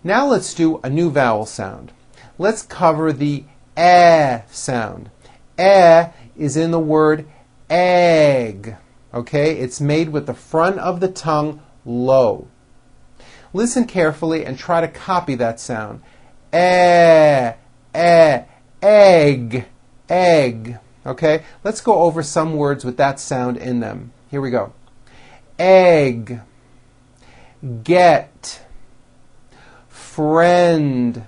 Now let's do a new vowel sound. Let's cover the eh sound. Eh is in the word egg. Okay, it's made with the front of the tongue low. Listen carefully and try to copy that sound. Egg, egg. Okay, let's go over some words with that sound in them. Here we go. Egg, get, friend,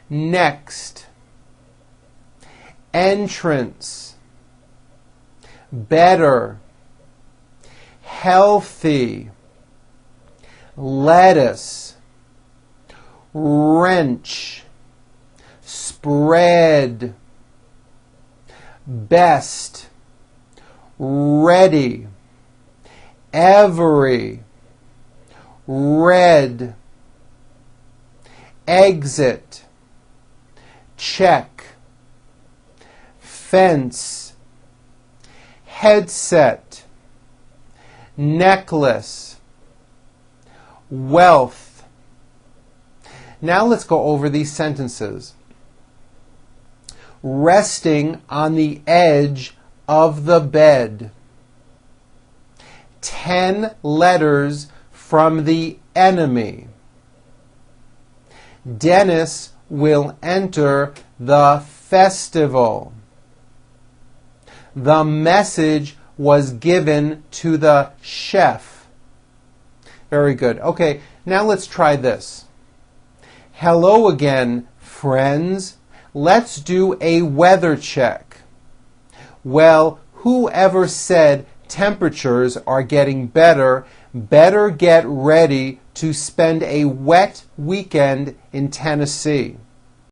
next, entrance, better, healthy, lettuce, wrench, spread, best, ready, every, red, exit, check, fence, headset, necklace, wealth. Now let's go over these sentences. Resting on the edge of the bed. 10 letters from the enemy. Dennis will enter the festival. The message was given to the chef. Very good. Okay, now let's try this. Hello again, friends. Let's do a weather check. Well, whoever said temperatures are getting better, better get ready to spend a wet weekend in Tennessee.